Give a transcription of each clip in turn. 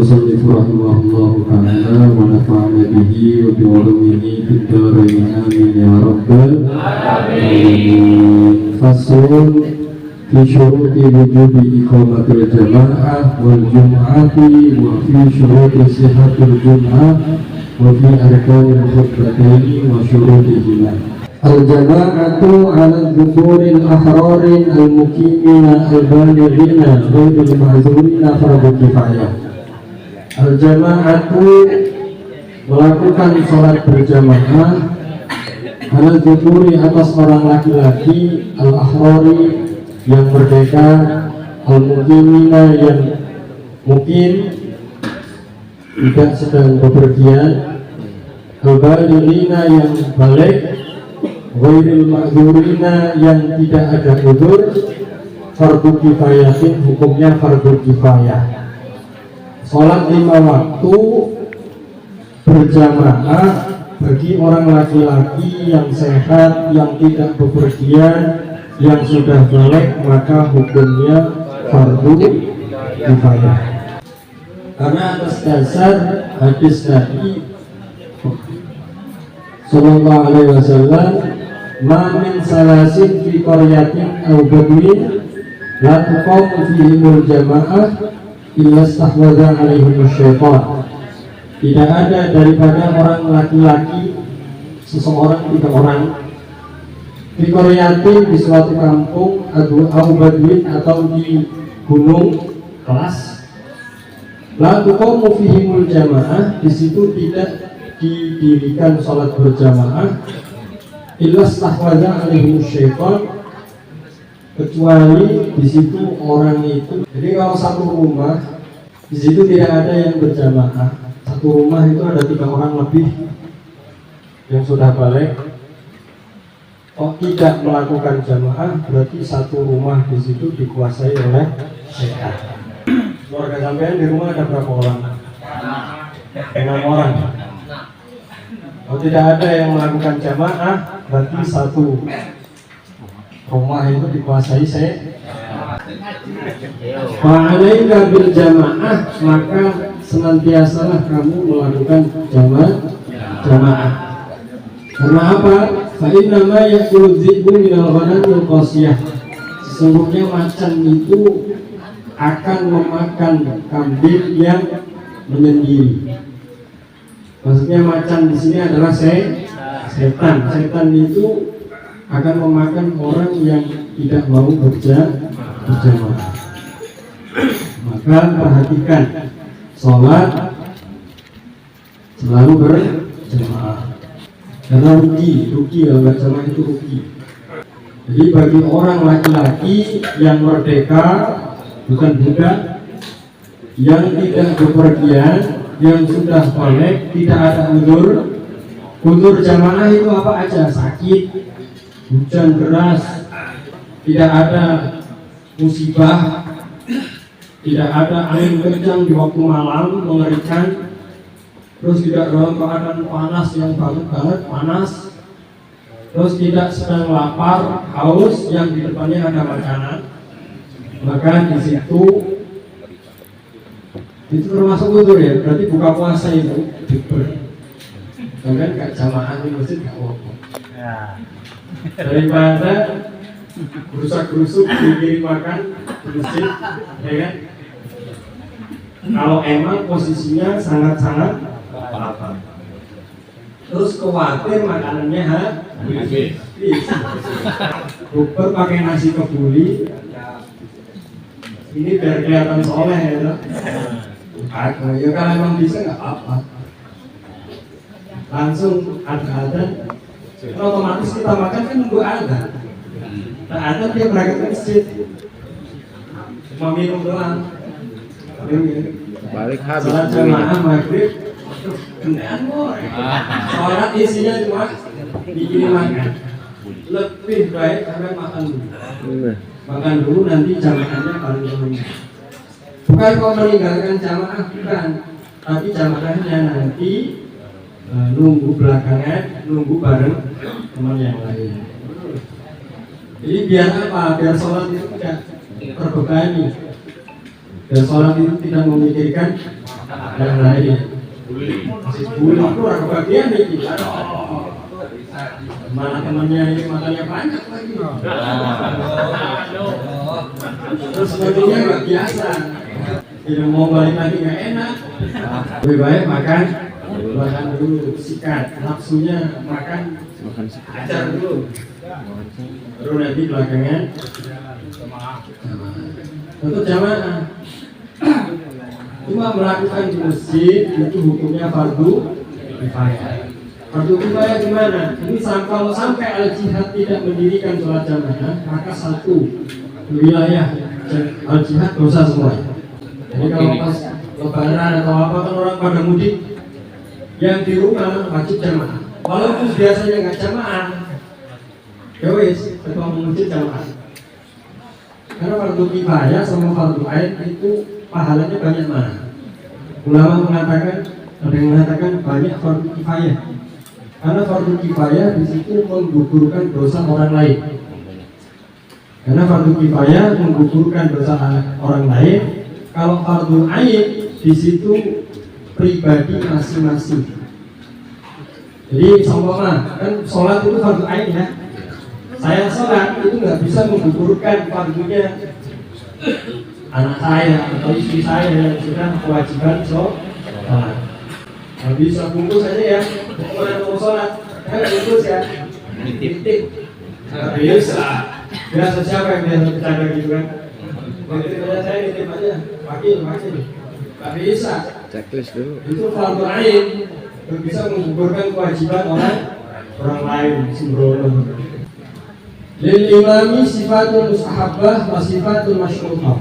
المصنف رحمه الله تعالى ونفعنا به وبعلومه في الدارين آمين يا رب العالمين. فصل في شروط وجوب إقامة الجماعة والجمعة وفي شروط صحة الجمعة وفي أركان الخطبتين وشروطهما. الجماعة على الذكور الأحرار المقيمين البالغين غير المعذورين فرض كفاية. Al-jama'atu melakukan sholat berjamaah ala dzukuri atas orang laki-laki al-ahrari yang merdeka al-muqimina yang mukim tidak sedang bepergian al-balighina yang balik ghairil ma'dzurina yang tidak ada udzur fardu kifayatin hukumnya fardu kifayah. Sholat 5 waktu berjamaah bagi orang laki-laki yang sehat, yang tidak bepergian, yang sudah balik, maka hukumnya fardu kifayah. Karena atas dasar hadis Nabi Sallallahu Alaihi Wasallam, "Ma min salasin fi qaryatin aw badwin la tuqamu fihimul jamaah illa stahwadha alaihim syaitan." Tidak ada daripada orang laki-laki seseorang 3 orang di qaryatin, di suatu kampung au badwin atau di gunung kelas, la tuqamu fihimul jamaah, di situ tidak didirikan sholat berjamaah illa stahwadha alaihim syaitan, kecuali di situ orang itu. Jadi kalau satu rumah di situ tidak ada yang berjamaah, satu rumah itu ada 3 orang lebih yang sudah balik, kok tidak melakukan jamaah, berarti satu rumah di situ dikuasai oleh setan. Keluarga sampean di rumah ada berapa orang? 6 orang. Kalau tidak ada yang melakukan jamaah, berarti satu rumah itu dikuasai Fa'alaika bil jamaah, maka senantiasalah kamu melakukan jamaah. Karena apa? Fa'inna ma ya'kulu dhi'bu minal ghanamil qasiyah. Sesungguhnya macan itu akan memakan kambing yang menyendiri. Maksudnya macan di sini adalah setan. Setan itu akan memakan orang yang tidak mau berjamaah. Maka perhatikan, sholat selalu berjamaah. Karena rugi kalau nggak jamaah itu rugi. Jadi bagi orang laki-laki yang merdeka, bukan budak, yang tidak bepergian, yang sudah balik, tidak ada udzur jamaah itu apa aja? Sakit, hujan deras, tidak ada musibah, tidak ada angin kencang di waktu malam mengerikan, terus tidak dalam keadaan panas yang banget panas, terus tidak sedang lapar, haus, yang di depannya ada makanan, maka di situ itu termasuk udzur ya, berarti buka puasa itu kan gak jamaah di masjid gak apa-apa. Daripada gerusak-gerusuk dikirim makan di masjid, ya kan? Kalau emang posisinya sangat-sangat lapar, terus khawatir makanannya habis, bukber pakai nasi kebuli, ini biar kelihatan soleh ya, Ya kalau memang bisa nggak apa-apa. Langsung ada otomatis kita makan kan nunggu ada. Nah, ada dia berangkat ke masjid. Cuma minum doang. Balik habis. Salat jamaah maghrib. Kenaan boy. Sholat isinya cuma bikin makan. Lebih baik karena makan dulu. Makan dulu nanti jamaahnya paling dulu. Bukan kau meninggalkan jamaah, bukan. Tapi jamaahnya nanti nunggu belakangan, nunggu bareng teman yang lain. Jadi biar apa? Biar sholat itu tidak terbebani. Biar sholat itu tidak memikirkan yang lain. Masih bulan itu orang kebagian nih. Mana temannya ini makannya banyak lagi. Terus sebenarnya nggak biasa. Tidak mau balik lagi nggak enak. Lebih baik makan dulu, sikat nafsunya makan ajar dulu. Baru nanti belakangan untuk jamaah. Cuma melakukan di masjid itu hukumnya fardu kifayah. Fardu kifayah gimana? Ini kalau sampai al-jihad tidak mendirikan sholat jamaah, maka satu wilayah al-jihad dosa semua. Jadi kalau pas lebaran atau apa kan orang pada mudik, yang di rumah wajib jamaah. Walaupun biasanya nggak jamaah, ya wis, tetap mengusir jamaah. Karena fardu kifayah sama fardu ain itu pahalanya banyak mana? Ulama mengatakan, ada yang mengatakan banyak fardu kifayah. Karena fardu kifayah di situ menggugurkan dosa orang lain. Karena fardu kifayah menggugurkan dosa orang lain. Kalau fardu ain di situ pribadi masing-masing. Jadi seumpama kan sholat itu fardu ain ya. Saya sholat itu nggak bisa menggugurkan fardunya anak saya atau istri saya yang sudah kewajiban sholat. Nggak bisa bungkus aja ya. Orang mau sholat, kan bungkus ya. Titik. Nggak bisa. Biasa siapa yang biasa bercanda gitu kan? Begitu saja saya nitip aja. Wakil. Nggak bisa. Checklist dulu. Itu fardu ain. Nggak bisa menggugurkan kewajiban orang lain sembrono. Lil imami sifatul mustahabbah wa sifatul masyruhah.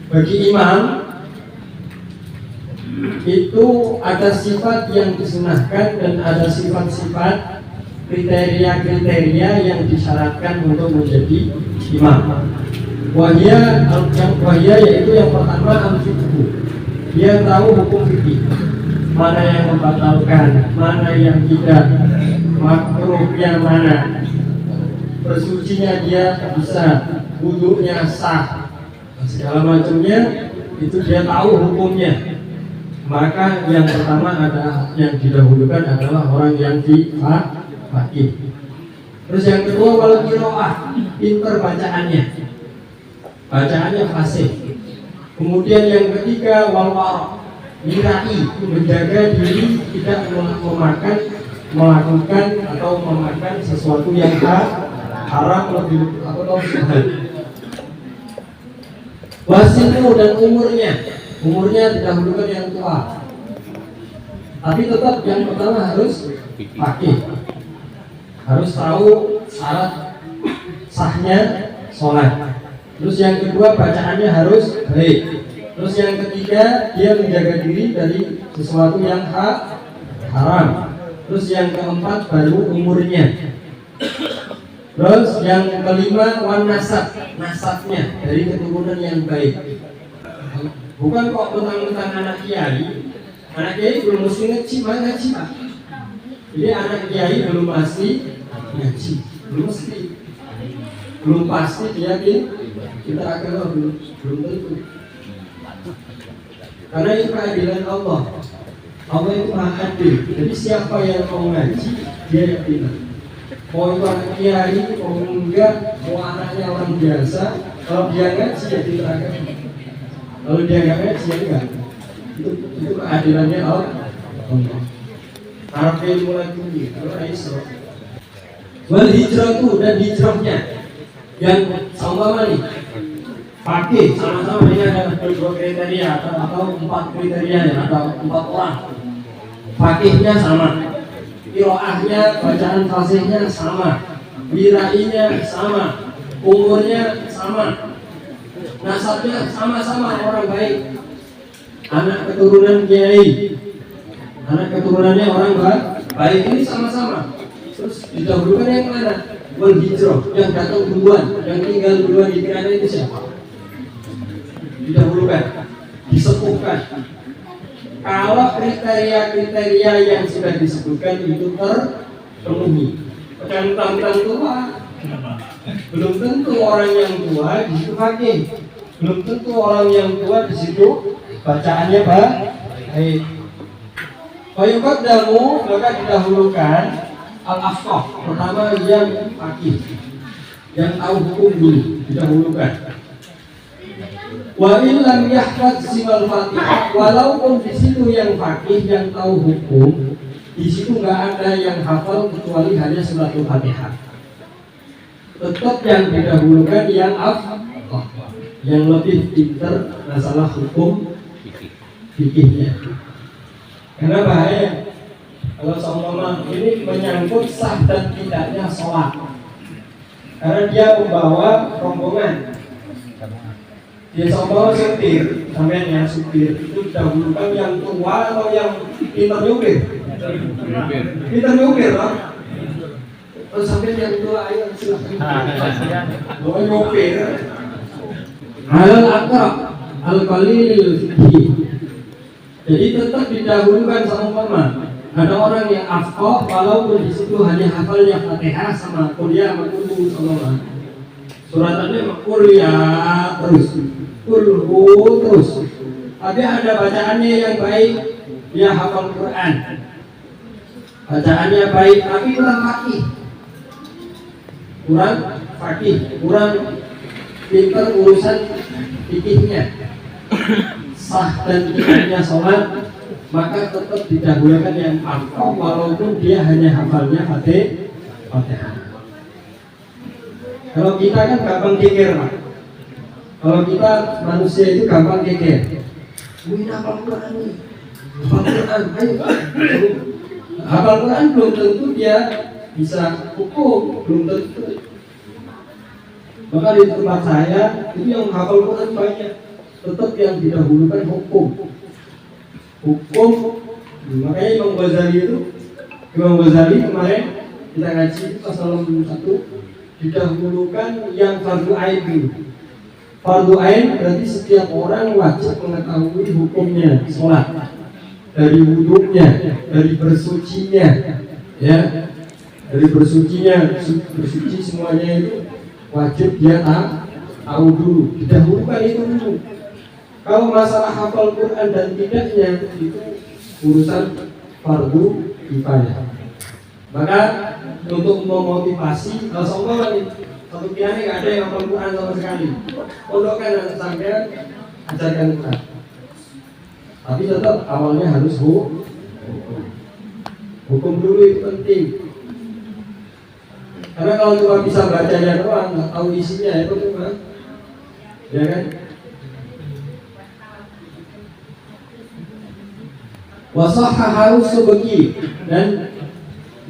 Bagi imam itu ada sifat yang disunahkan dan ada sifat-sifat kriteria-kriteria yang disyaratkan untuk menjadi imam. Wahya yaitu yang pertama al-fiqhu. Dia tahu hukum fikih. Mana yang membatalkan, mana yang tidak, makruhnya mana. Bersucinya dia bisa, wudhunya sah, segala macamnya itu dia tahu hukumnya. Maka yang pertama adalah yang didahulukan adalah orang yang faqih. Terus yang kedua wal qiraah, pintar bacaannya fasih. Kemudian yang ketiga wal wara', mirai, menjaga diri tidak melakukan atau memakan sesuatu yang haram lebih atau syubhat. Wasinu dan umurnya didahulukan yang tua. Tapi tetap yang pertama harus faqih. Harus tahu syarat sahnya sholat. Terus yang kedua bacaannya harus baik. Terus yang ketiga dia menjaga diri dari sesuatu yang haram. Terus yang keempat baru umurnya. Terus yang kelima nasabnya dari keturunan yang baik. Bukan kok tentang anak kiai belum mesti ngaji, Pak. Jadi anak kiai belum pasti ngaji, belum pasti dia kita agama belum tentu. Karena itu keadilan Allah itu maha adil. Jadi siapa yang mau ngaji dia yang pilih. Mau itu anak kiai, mau enggak, mau anaknya orang biasa. Kalau dia ngaji ya kita agama. Kalau dia nggak ngaji ya enggak. Itu keadilannya Allah. Harap ilmu lagi, kalau Isra. Wal hijrah itu dan hijrahnya yang sama nih. Fakih sama-sama ini ada 2 kriteria atau 4 kriteria atau 4 orang. Fakihnya sama, qiraahnya, bacaan fasihnya sama, wirainya sama, umurnya sama, nasabnya sama-sama orang baik, anak keturunan kiai, anak keturunannya orang baik, ini sama-sama. Terus didahulukan yang mana? Wal hijrah, yang datang duluan, yang tinggal duluan di Tirana itu siapa? Didahulukan, disepuhkan. Kalau kriteria-kriteria yang sudah disebutkan itu terpenuhi, tentang tua, belum tentu orang yang tua di situ fakih, belum tentu orang yang tua di situ bacaannya baik. Fayuqaddamu, maka didahulukan al-afqah, pertama yang fakih, yang tahu hukum dulu, didahulukan. Wa in lam yahfaz siwal Fatihah, walaupun di situ yang fakih, yang tahu hukum, di situ nggak ada yang hafal kecuali hanya suratul Fatihah. Tetap yang didahulukan yang afqah, yang lebih pintar masalah hukum fikihnya. Karena bahaya kalau seumpama ini menyangkut sah dan tidaknya sholat, karena dia membawa rombongan. Dia seumpama supir, sampean yang supir itu dahulukan yang tua atau yang pintar nyupir? Pintar nyupir, Pak. Kalau sampean yang tua, ayo silakan. Mau nyupir. Halal akrab, al-qalil fikih. Jadi tetap didahulukan seumpama ada orang yang afqah, walaupun di situ hanya hafalnya Fatihah sama kuliah makmum sama suratannya kuliah terus, kulhu terus. Tapi ada bacaannya yang baik, dia hafal Quran, bacaannya baik, tapi kurang fakih, kurang pintar urusan fikihnya, sah dan tidaknya sholat, maka tetap didahulukan yang afqah walaupun dia hanya hafalnya Fatihah. Kalau kita kan gampang kikir, Pak. Kalau kita manusia itu gampang kikir. Ini hafal Quran nih, hafal Quran, ayo. Hafal Quran belum tentu dia bisa hukum, belum tentu. Maka di tempat saya itu yang hafal Quran banyak, tetap yang didahulukan hukum. Makanya Imam Ghazali kemarin kita ngaji pasal 1 didahulukan yang fardu ain dulu. Fardu ain berarti setiap orang wajib mengetahui hukumnya sholat, dari wudhunya, dari bersucinya, ya, dari bersucinya, bersuci semuanya itu wajib dia tahu dulu. Didahulukan itu dulu. Kalau masalah hafal Quran dan tidaknya itu urusan fardu kifayah. Maka untuk memotivasi, kalau seumpama nih satu kiai nggak ada yang hafal Quran sama sekali, pondokkan sampean ajarkan Quran. Tapi tetap awalnya harus hukum dulu, itu penting. Karena kalau cuma bisa bacanya doang, nggak tahu isinya itu cuma, ya kan? Wasahhahu Subki, dan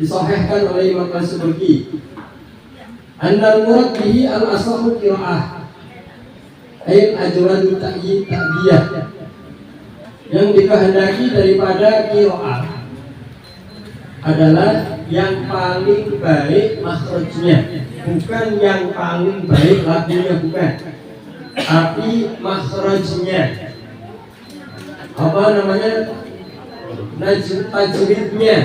disahihkan oleh Imam As-Subki. Annal murad bihi al-asahhu qiraah, ay ajwadu ta'diyah, yang dikehendaki daripada qiraah adalah yang paling baik makhrajnya, bukan yang paling baik lagunya, bukan, tapi makhrajnya. Apa namanya? Tajwidnya,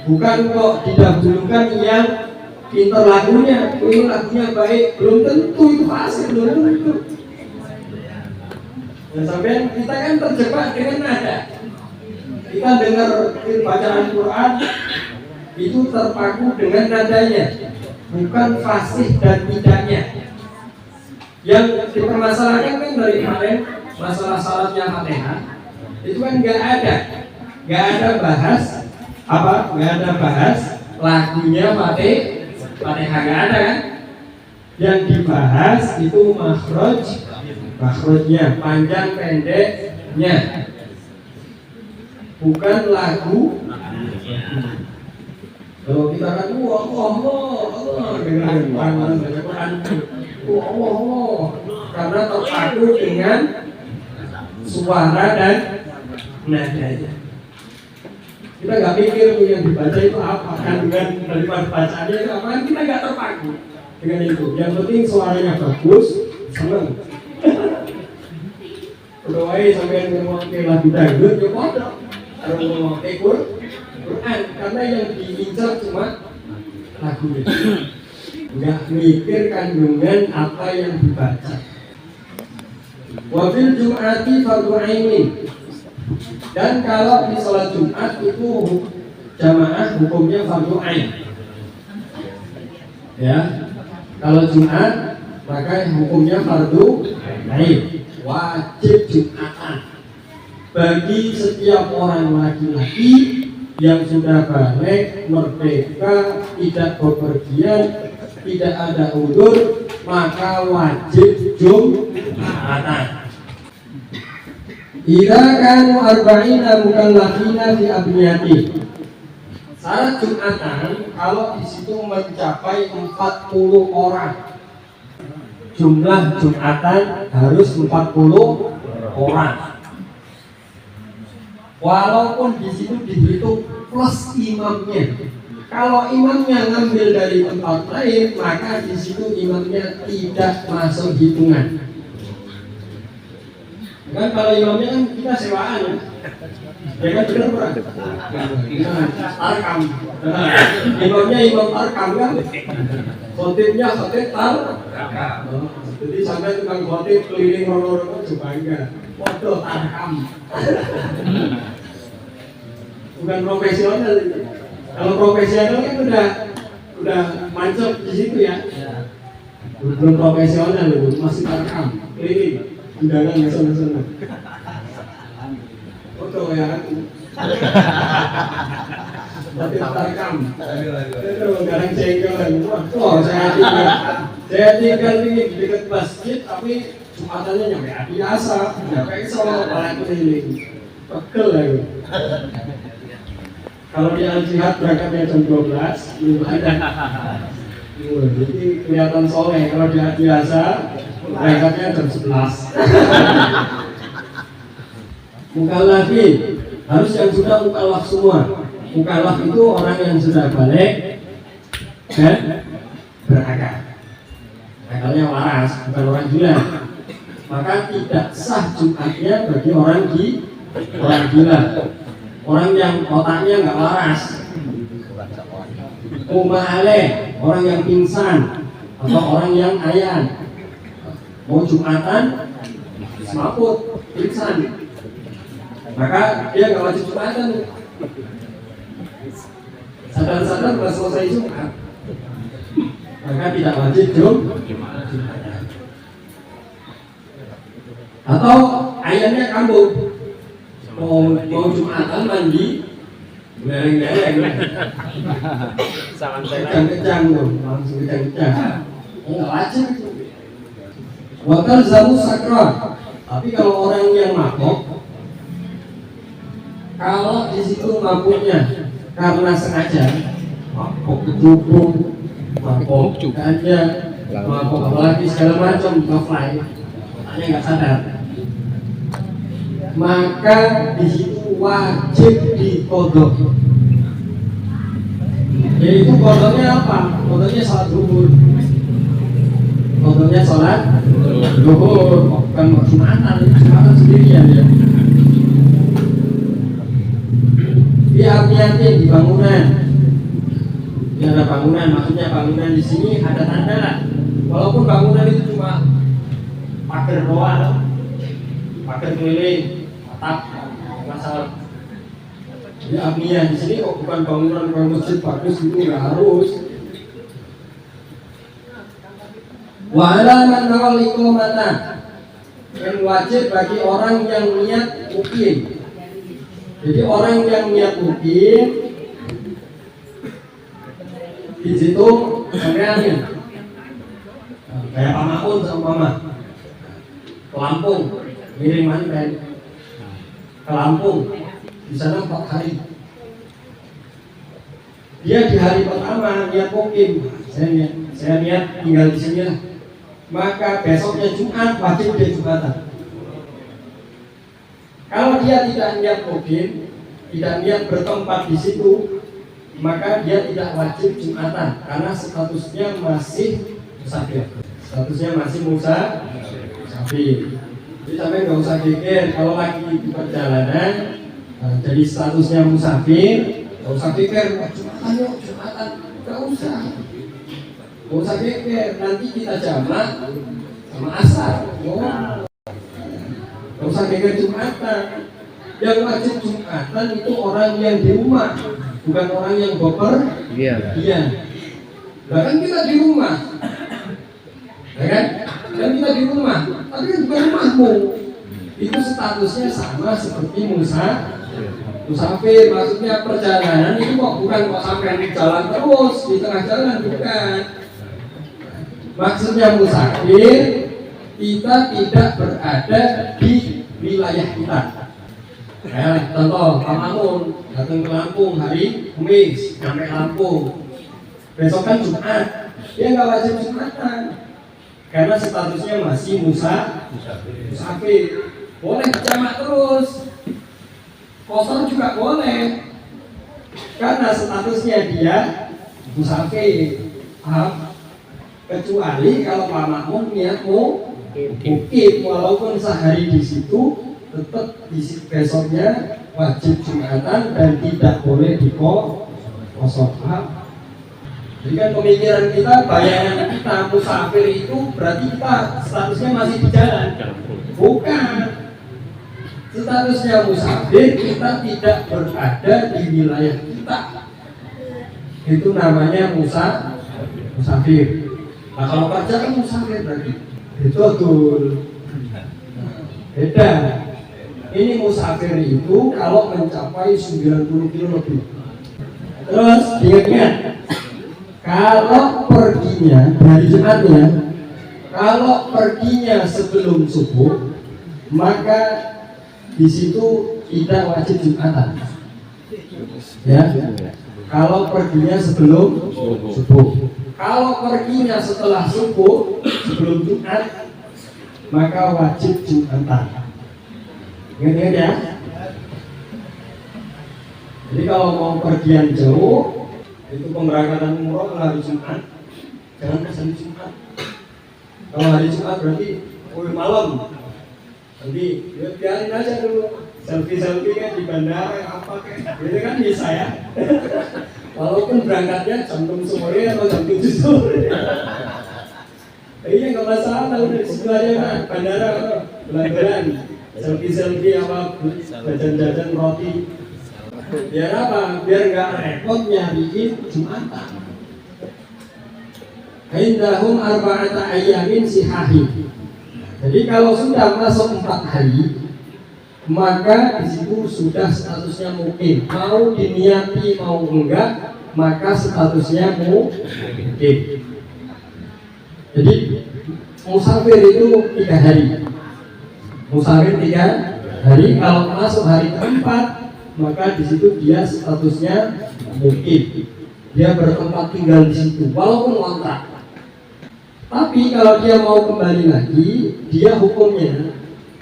bukan kok didahulukan yang pintar lagunya. Ini lagunya baik, belum tentu itu pasti, belum tentu. Dan sampai kita kan terjebak dengan nada. Kita dengar bacaan Quran itu terpaku dengan nadanya, bukan fasih dan tidaknya. Yang dipermasalahkan kan dari kemarin masalah salatnya Fatihah itu kan nggak ada bahas apa, nggak ada bahas lagunya Fatihah, nggak ada kan? Yang dibahas itu makhraj makhrajnya, panjang pendeknya, bukan lagu. Kalau kita kan Allah dengan tangan Quran, Allah karena terpaku dengan suara dan nadanya. Kita nggak mikir yang dibaca itu apa, kandungan daripada bacaannya itu apa, kita nggak terpaku dengan itu. Yang penting suaranya bagus, seneng. Kalau sampai ngomong ke lagu dangdut, ya bodoh. Kalau ngomong ke Quran, karena yang diincar cuma lagunya. Nggak mikir kandungan apa yang dibaca. Wabil Jum'ati fardu ainin. Dan kalau di sholat Jumat itu jamaah hukumnya fardu ain. Ya, kalau Jumat maka hukumnya fardu ain, wajib Jumatan bagi setiap orang laki-laki yang sudah balik, merdeka, tidak bepergian, tidak ada udzur, maka wajib Jumatan. Idza kanu arba'ina mukallafina fi abniyati. Syarat Jumatan kalau di situ mencapai 40 orang. Jumlah Jumatan harus 40 orang. Walaupun di situ dihitung plus imamnya. Kalau imamnya ngambil dari tempat lain, maka di situ imamnya tidak masuk hitungan. Kan kalau imamnya kan kita sewaan ya. Ya kan benar Pak? Tarkam. Imamnya imam tarkam kan. Khotibnya khotib tarkam. Jadi sampai tukang khotib keliling rono-rono juga enggak. Waduh tarkam. Bukan profesional itu. Kalau profesional kan udah mancep di situ ya. Belum profesional itu, masih tarkam. Keliling. Undangan sana-sana. Foto ya kan. Tapi tarkam. Itu garang cengkelan. Wah, saya tinggal di dekat masjid tapi Jumatannya nyampe biasa, nyampe Solo, malah keliling. Pegel ya. Kalau di Al-Jihad berangkatnya jam 12, lumayan. Jadi kelihatan soleh. Kalau di biasa berangkatnya jam 11. Mukallafin harus yang sudah mukallaf semua. Mukallaf itu orang yang sudah balik dan berakal. Akalnya waras, bukan orang gila. Maka tidak sah Jumatnya bagi orang gila. Orang yang otaknya nggak waras. Umale, orang yang pingsan atau orang yang ayan. Mau Jumatan, semaput, pingsan, maka dia nggak wajib Jumatan. Sadar-sadar sudah selesai Jumat, maka tidak wajib Jumatan. Atau ayannya kambuh, mau Jumatan mandi, lereng-lereng, kejang-kejang dong, langsung kejang-kejang, nggak wajib itu. Wakal zamu sakral. Tapi kalau orang yang mabok, kalau di situ mabuknya karena sengaja, mabok kecubung, mabok ganja, mabok apalagi segala macam, ngefly, hanya nggak sadar, maka di situ wajib dikodok. Yaitu kodoknya apa? Kodoknya salat zuhur. Kodoknya sholat zuhur, bukan Jumatan sendirian ya. Di abniatin, di bangunan. Ini ada bangunan, maksudnya bangunan di sini ada tanda lah. Walaupun bangunan itu cuma pagar doang, pagar keliling, atap, masalah. Di abniah di sini kok bukan bangunan masjid bagus itu nggak harus. Wa alaman nawal iqamata, yang wajib bagi orang yang niat mukim. Jadi orang yang niat mukim di situ sampean kayak Pak Makun sama Mama. ke Lampung, ngirim manten ke Lampung, di sana 4 hari. Dia di hari pertama niat mukim, saya niat tinggal di sini lah. Maka besoknya Jumat wajib dia Jumatan. Kalau dia tidak niat mukim, tidak niat bertempat di situ, maka dia tidak wajib Jumatan karena statusnya masih musafir. Statusnya masih musafir. Jadi sampai nggak usah pikir kalau lagi di perjalanan, jadi statusnya musafir, nggak usah pikir Jumatan yuk Jumatan, nggak usah pikir. Nanti kita jamak sama asar, nggak usah pikir Jumatan. Yang wajib Jumatan itu orang yang di rumah, bukan orang yang bepergian. Iya. Bahkan kita di rumah, ya kan? Dan kita di rumah, tapi kan bukan rumahmu. Itu statusnya sama seperti musafir. Maksudnya perjalanan itu bukan sampai di jalan terus di tengah jalan, bukan. Maksudnya musafir, kita tidak berada di wilayah kita. Contoh, Pak Mamun datang ke Lampung hari Kamis, sampai Lampung. Besok kan Jumat, dia nggak wajib Jumatan karena statusnya masih musafir. Boleh jamak terus, kosong juga boleh, karena statusnya dia musafir. Kecuali kalau Pak Makmun niat mau mukim, walaupun sehari di situ, tetap besoknya wajib Jumatan dan tidak boleh dikosong. Jadi kan pemikiran kita, bayangan kita musafir itu berarti kita statusnya masih di jalan. Bukan. Statusnya musafir, kita tidak berada di wilayah kita. Itu namanya musafir. Nah kalau kerja kan musafir berarti. Itu betul. Beda. Ini musafir itu kalau mencapai 90 km lebih. Terus ingat-ingat, kalau perginya dari Jumatnya, kalau perginya sebelum subuh, maka di situ tidak wajib Jumatan. Ya, kalau perginya sebelum subuh. Kalau perginya setelah subuh, sebelum Jumat, maka wajib Jumatan. Ingat ya. Jadi kalau mau pergian jauh, itu pemberangkatan umroh hari Jumat, jangan pesan Jumat. Kalau hari Jumat berarti malam. Nanti biarin aja dulu selfie kan di bandara apa kayak, gitu kan bisa ya. Walaupun berangkatnya jam 6 sore atau jam 7 sore. Iya nggak masalah, udah di sebelahnya kan bandara bulan-bulan selfie apa jajan-jajan roti. Biar apa? Biar nggak repot nyariin Jumatan. Indahum arba'ata ayyamin sihahi. Jadi kalau sudah masuk 4 hari, maka di situ sudah statusnya mukim. Mau diniati mau enggak, maka statusnya mukim. Jadi musafir itu 3 hari. Musafir 3 hari. Kalau masuk hari keempat, maka di situ dia statusnya mukim. Dia bertempat tinggal di situ, walaupun kontrak. Tapi kalau dia mau kembali lagi, dia hukumnya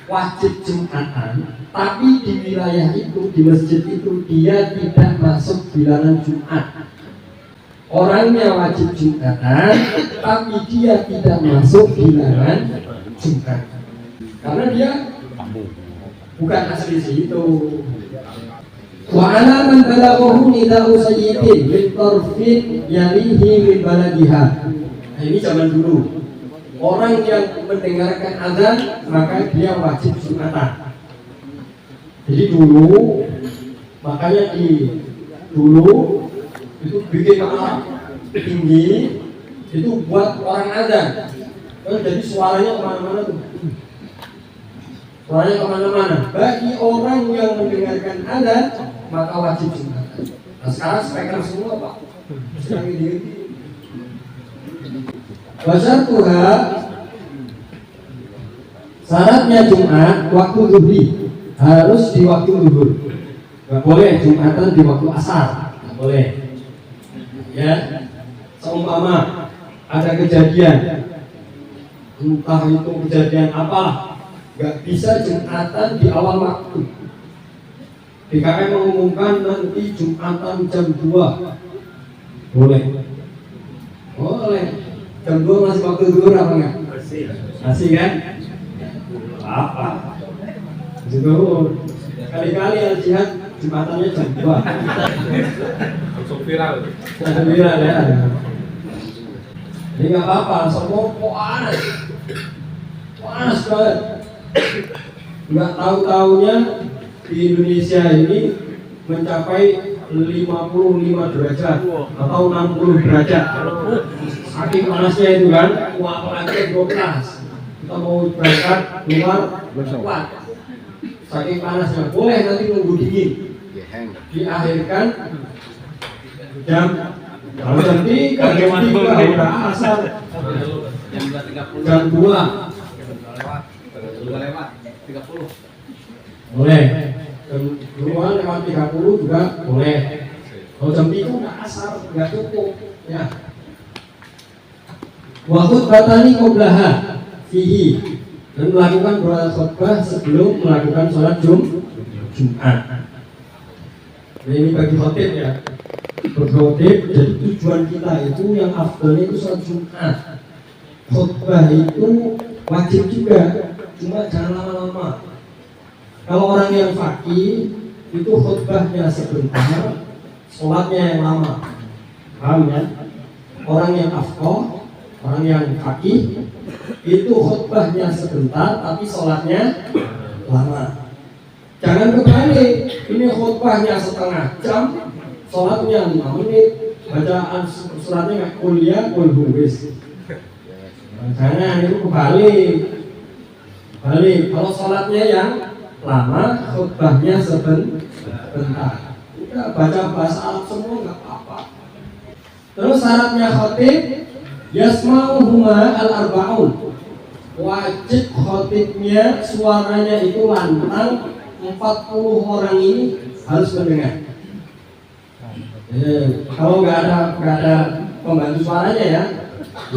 wajib Jumatan. Tapi di wilayah itu, di masjid itu, dia tidak masuk bilangan Jumat. Orangnya wajib Jumatan, tapi dia tidak masuk bilangan Jumat. Karena dia bukan asli situ. Wa ala man balaghahu nida'u sayyidin min tarfin yalihi min baladiha. Nah, ini zaman dulu. Orang yang mendengarkan azan maka dia wajib Jumatan. Jadi dulu, makanya dulu itu bikin tinggi itu buat orang azan. Jadi suaranya kemana-mana tuh. Suaranya kemana-mana. Bagi orang yang mendengarkan azan maka wajib Jumatan. Nah sekarang speaker semua Pak. Sekarang ini Wasyartuha Syaratnya Jumat waktu zuhri harus di waktu zuhur. Nggak boleh Jumatan di waktu asar, nggak boleh. Ya, seumpama ada kejadian, entah itu kejadian apa, nggak bisa Jumatan di awal waktu. DKM mengumumkan nanti Jumatan jam 2, boleh. Boleh. Jam 2 masih waktu zuhur apa enggak? Masih kan? Apa? Zuhur. Kali-kali Al-Jihad Jumatannya jam 2. Langsung viral. Langsung viral ya. Ini nggak apa-apa, semua panas. Panas banget. Nggak tahu-taunya di Indonesia ini mencapai 55 derajat atau 60 derajat. Saking panasnya itu kan, apalagi 12. Kita mau berangkat keluar kuat. Saking panasnya, boleh nanti nunggu dingin. Diakhirkan jam kalau jam 3 udah asar. Jam 2 boleh. Jam 2 lewat 30 juga boleh. Kalau jam 3 udah asar, nggak cukup. Ya. Waktu batani qoblaha fihi, dan melakukan doa khutbah sebelum melakukan sholat Jumat. Nah, ini bagi khotib ya. Berkhotib, jadi tujuan kita itu yang afdalnya itu sholat Jumat. Khutbah itu wajib juga, cuma jangan lama-lama. Kalau orang yang faqih itu khutbahnya sebentar, sholatnya yang lama. Paham ya? Orang yang afqah, orang yang faqih itu khutbahnya sebentar tapi sholatnya lama. Jangan kebalik, ini khutbahnya setengah jam, sholatnya 5 menit, bacaan suratnya nggak kuliah, kulhuwis. Jangan, itu kebalik. Balik, kalau sholatnya yang lama, khutbahnya sebentar. Udah baca bahasa Arab semua nggak apa-apa. Terus syaratnya khotib yasma'uhuma al-arba'un. Wajib khotibnya suaranya itu lantang, 40 orang ini harus mendengar. Kalau nggak ada pembantu suaranya ya,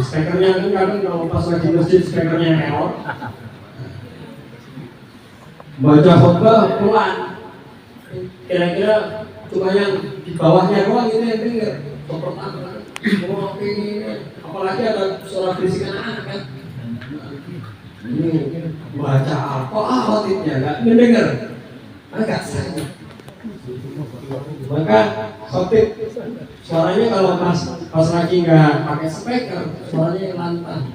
speakernya kan kadang kalau pas lagi masjid speakernya error. Baca khutbah pelan, kira-kira cuma yang di bawahnya doang gitu yang dengar. Apalagi ada suara berisik anak kan. Ini baca apa khotibnya nggak mendengar, agak sakit. Maka khotib suaranya kalau pas lagi nggak pakai speaker, suaranya yang lantang.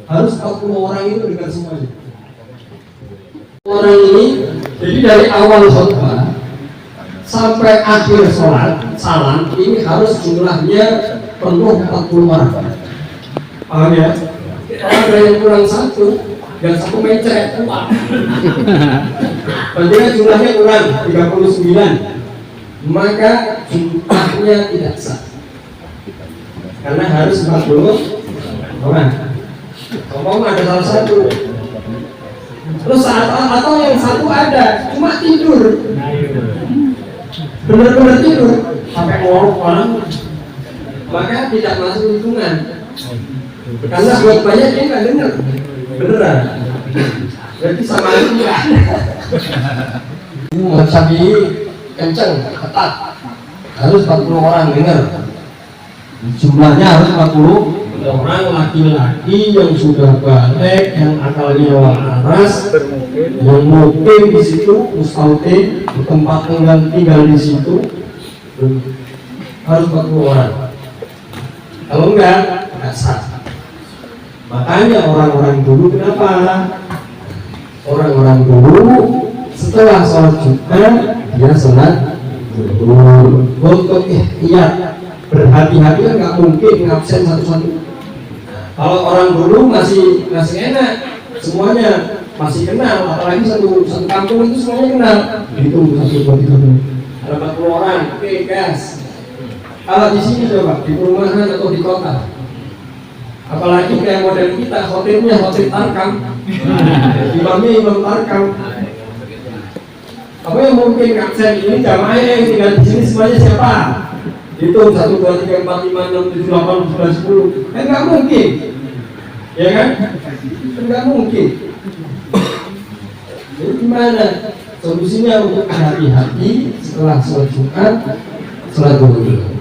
Harus 40 orang itu dengar semuanya. Orang ini, jadi dari awal khutbah sampai akhir sholat salam ini harus jumlahnya penuh 40 orang. Paham ya? Kalau ada yang kurang satu, yang satu mencret keluar. Berarti jumlahnya kurang 39, maka jumlahnya tidak sah. Karena harus 40 orang. Ngomong ada salah satu. Terus atau yang satu ada cuma tidur, benar-benar tidur sampai orang, maka tidak masuk hitungan. Karena buat banyak dia nggak dengar, beneran. Berarti sama aja. Sapi kenceng, ketat, harus 40 orang dengar. Jumlahnya harus 40 orang laki-laki yang sudah balik, yang akalnya waras, yang mukim di situ, mustautin, tempat tinggal di situ, harus 40 orang. Kalau enggak sah. Makanya orang-orang dulu kenapa? Orang-orang dulu setelah sholat Jumat dia sholat zuhur. Untuk ikhtiar berhati-hati kan nggak mungkin ngabsen satu-satu. Kalau orang dulu masih enak, semuanya masih kenal, apalagi satu kampung itu semuanya kenal. Hitung 1, 2, 3, ada 40 orang, oke gas. Kalau di sini coba di perumahan atau di kota, Apalagi kayak model kita, hotelnya hotel Tarkam, imamnya imam Tarkam. Apa yang mungkin aksen ini jamaahnya yang tinggal di sini semuanya siapa? Hitung 1, 2, 3, 4, 5, 6, 7, 8, 9, 10. Kan nggak mungkin, ya kan? Nggak mungkin. Jadi gimana solusinya untuk hati-hati setelah sholat Jumat, sholat zuhur?